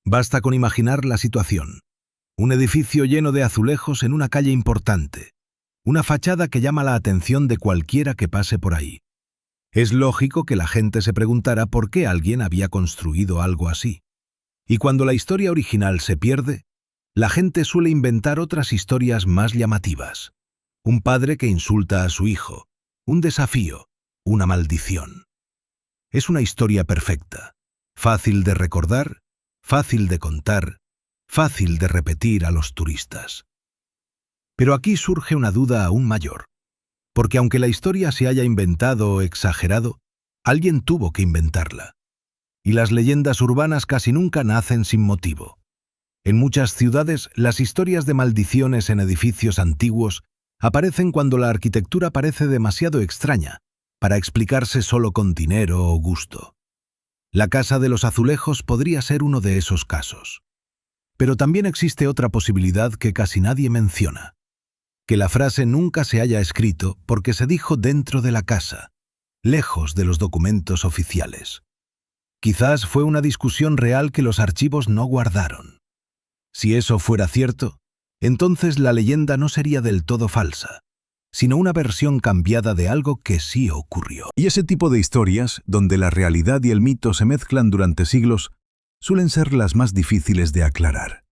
Basta con imaginar la situación. Un edificio lleno de azulejos en una calle importante. Una fachada que llama la atención de cualquiera que pase por ahí. Es lógico que la gente se preguntara por qué alguien había construido algo así. Y cuando la historia original se pierde, la gente suele inventar otras historias más llamativas. Un padre que insulta a su hijo, un desafío, una maldición. Es una historia perfecta, fácil de recordar, fácil de contar, fácil de repetir a los turistas. Pero aquí surge una duda aún mayor, porque aunque la historia se haya inventado o exagerado, alguien tuvo que inventarla. Y las leyendas urbanas casi nunca nacen sin motivo. En muchas ciudades, las historias de maldiciones en edificios antiguos aparecen cuando la arquitectura parece demasiado extraña para explicarse solo con dinero o gusto. La Casa de los Azulejos podría ser uno de esos casos. Pero también existe otra posibilidad que casi nadie menciona. Que la frase nunca se haya escrito porque se dijo dentro de la casa, lejos de los documentos oficiales. Quizás fue una discusión real que los archivos no guardaron. Si eso fuera cierto, entonces la leyenda no sería del todo falsa, sino una versión cambiada de algo que sí ocurrió. Y ese tipo de historias, donde la realidad y el mito se mezclan durante siglos, suelen ser las más difíciles de aclarar.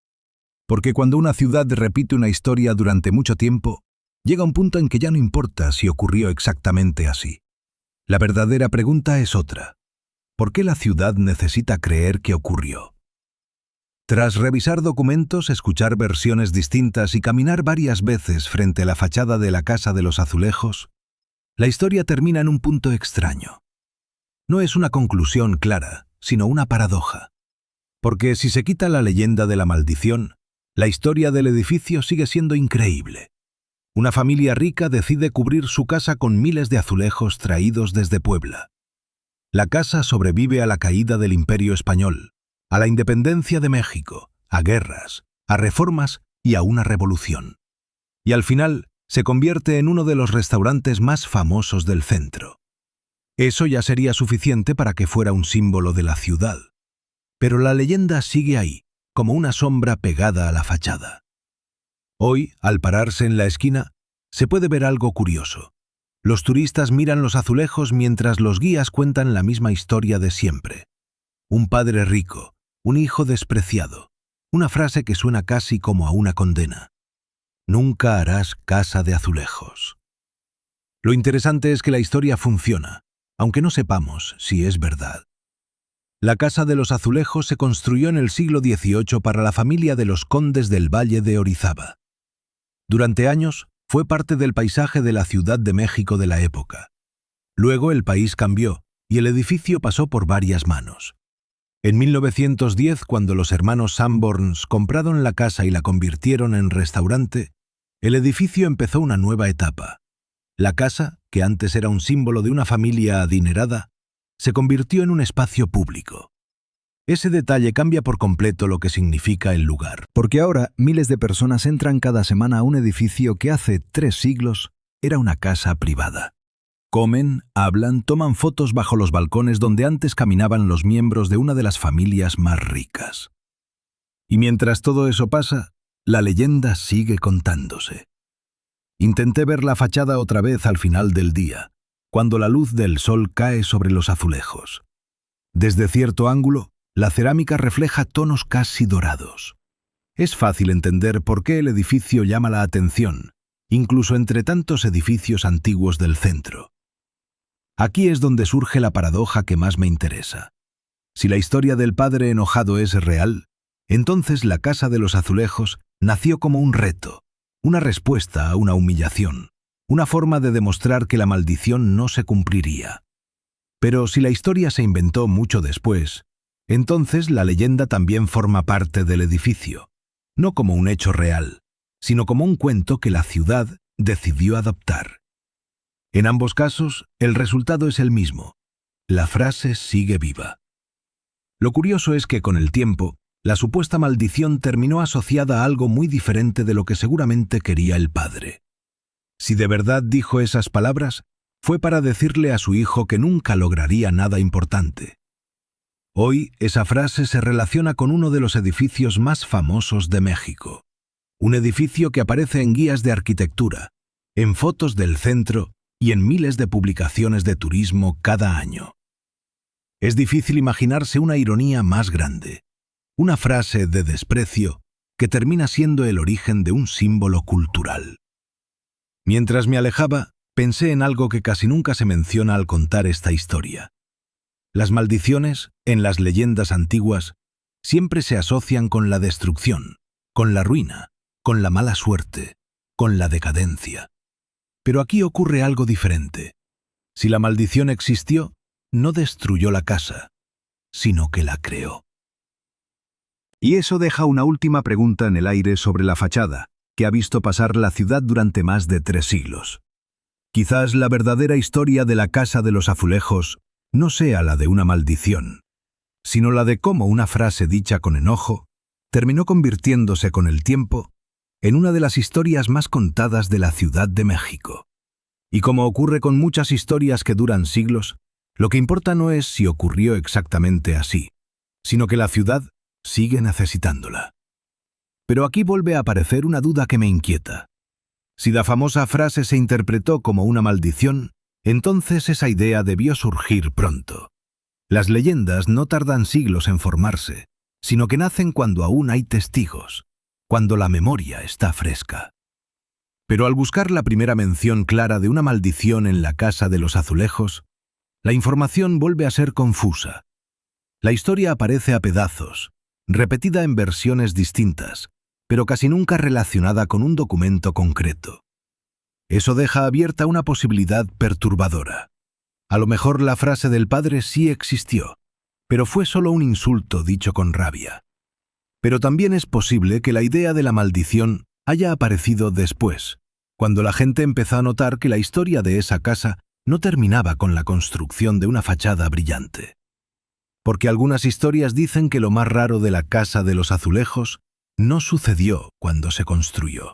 Porque cuando una ciudad repite una historia durante mucho tiempo, llega un punto en que ya no importa si ocurrió exactamente así. La verdadera pregunta es otra. ¿Por qué la ciudad necesita creer que ocurrió? Tras revisar documentos, escuchar versiones distintas y caminar varias veces frente a la fachada de la Casa de los Azulejos, la historia termina en un punto extraño. No es una conclusión clara, sino una paradoja. Porque si se quita la leyenda de la maldición, la historia del edificio sigue siendo increíble. Una familia rica decide cubrir su casa con miles de azulejos traídos desde Puebla. La casa sobrevive a la caída del Imperio Español, a la independencia de México, a guerras, a reformas y a una revolución. Y al final se convierte en uno de los restaurantes más famosos del centro. Eso ya sería suficiente para que fuera un símbolo de la ciudad. Pero la leyenda sigue ahí, como una sombra pegada a la fachada. Hoy, al pararse en la esquina, se puede ver algo curioso. Los turistas miran los azulejos mientras los guías cuentan la misma historia de siempre. Un padre rico, un hijo despreciado, una frase que suena casi como a una condena. Nunca harás casa de azulejos. Lo interesante es que la historia funciona, aunque no sepamos si es verdad. La Casa de los Azulejos se construyó en el siglo XVIII para la familia de los condes del Valle de Orizaba. Durante años, fue parte del paisaje de la Ciudad de México de la época. Luego el país cambió y el edificio pasó por varias manos. En 1910, cuando los hermanos Sanborns compraron la casa y la convirtieron en restaurante, el edificio empezó una nueva etapa. La casa, que antes era un símbolo de una familia adinerada, se convirtió en un espacio público. Ese detalle cambia por completo lo que significa el lugar. Porque ahora miles de personas entran cada semana a un edificio que hace 3 siglos era una casa privada. Comen, hablan, toman fotos bajo los balcones donde antes caminaban los miembros de una de las familias más ricas. Y mientras todo eso pasa, la leyenda sigue contándose. Intenté ver la fachada otra vez al final del día, cuando la luz del sol cae sobre los azulejos. Desde cierto ángulo, la cerámica refleja tonos casi dorados. Es fácil entender por qué el edificio llama la atención, incluso entre tantos edificios antiguos del centro. Aquí es donde surge la paradoja que más me interesa. Si la historia del padre enojado es real, entonces la Casa de los Azulejos nació como un reto, una respuesta a una humillación, una forma de demostrar que la maldición no se cumpliría. Pero si la historia se inventó mucho después, entonces la leyenda también forma parte del edificio, no como un hecho real, sino como un cuento que la ciudad decidió adoptar. En ambos casos, el resultado es el mismo. La frase sigue viva. Lo curioso es que con el tiempo, la supuesta maldición terminó asociada a algo muy diferente de lo que seguramente quería el padre. Si de verdad dijo esas palabras, fue para decirle a su hijo que nunca lograría nada importante. Hoy, esa frase se relaciona con uno de los edificios más famosos de México. Un edificio que aparece en guías de arquitectura, en fotos del centro y en miles de publicaciones de turismo cada año. Es difícil imaginarse una ironía más grande, una frase de desprecio que termina siendo el origen de un símbolo cultural. Mientras me alejaba, pensé en algo que casi nunca se menciona al contar esta historia. Las maldiciones, en las leyendas antiguas, siempre se asocian con la destrucción, con la ruina, con la mala suerte, con la decadencia. Pero aquí ocurre algo diferente. Si la maldición existió, no destruyó la casa, sino que la creó. Y eso deja una última pregunta en el aire sobre la fachada, que ha visto pasar la ciudad durante más de 3 siglos. Quizás la verdadera historia de la Casa de los Azulejos no sea la de una maldición, sino la de cómo una frase dicha con enojo terminó convirtiéndose con el tiempo en una de las historias más contadas de la Ciudad de México. Y como ocurre con muchas historias que duran siglos, lo que importa no es si ocurrió exactamente así, sino que la ciudad sigue necesitándola. Pero aquí vuelve a aparecer una duda que me inquieta. Si la famosa frase se interpretó como una maldición, entonces esa idea debió surgir pronto. Las leyendas no tardan siglos en formarse, sino que nacen cuando aún hay testigos, cuando la memoria está fresca. Pero al buscar la primera mención clara de una maldición en la Casa de los Azulejos, la información vuelve a ser confusa. La historia aparece a pedazos, repetida en versiones distintas, pero casi nunca relacionada con un documento concreto. Eso deja abierta una posibilidad perturbadora. A lo mejor la frase del padre sí existió, pero fue solo un insulto dicho con rabia. Pero también es posible que la idea de la maldición haya aparecido después, cuando la gente empezó a notar que la historia de esa casa no terminaba con la construcción de una fachada brillante. Porque algunas historias dicen que lo más raro de la Casa de los Azulejos no sucedió cuando se construyó.